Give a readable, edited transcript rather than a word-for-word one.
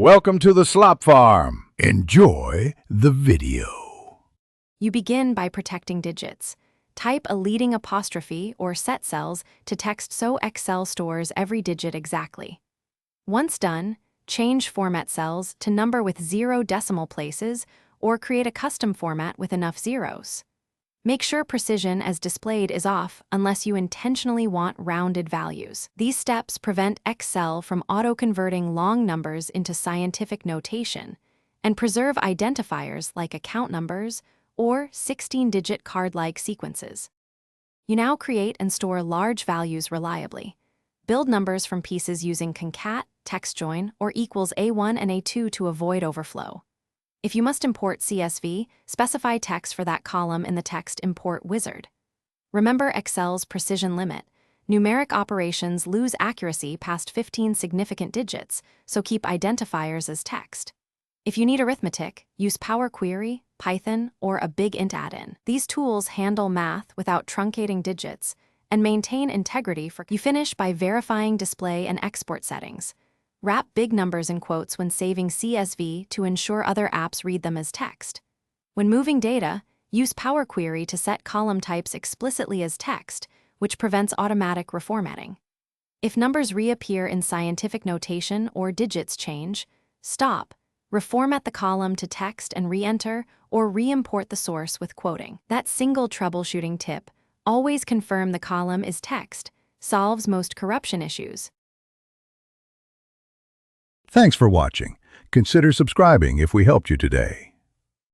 Welcome to the Slop Farm. Enjoy the video. You begin by protecting digits. Type a leading apostrophe or set cells to text so Excel stores every digit exactly. Once done, change format cells to number with 0 decimal places or create a custom format with enough zeros. Make sure precision as displayed is off unless you intentionally want rounded values. These steps prevent Excel from auto-converting long numbers into scientific notation and preserve identifiers like account numbers or 16-digit card-like sequences. You now create and store large values reliably. Build numbers from pieces using concat, text join, or equals A1 and A2 to avoid overflow. If you must import CSV, specify text for that column in the text import wizard. Remember Excel's precision limit. Numeric operations lose accuracy past 15 significant digits, so keep identifiers as text. If you need arithmetic, use Power Query, Python, or a big int add-in. These tools handle math without truncating digits and maintain integrity for. You finish by verifying display and export settings. Wrap big numbers in quotes when saving CSV to ensure other apps read them as text. When moving data, use Power Query to set column types explicitly as text, which prevents automatic reformatting. If numbers reappear in scientific notation or digits change, stop, reformat the column to text and re-enter, or re-import the source with quoting. That single troubleshooting tip, always confirm the column is text, solves most corruption issues. Thanks for watching. Consider subscribing if we helped you today.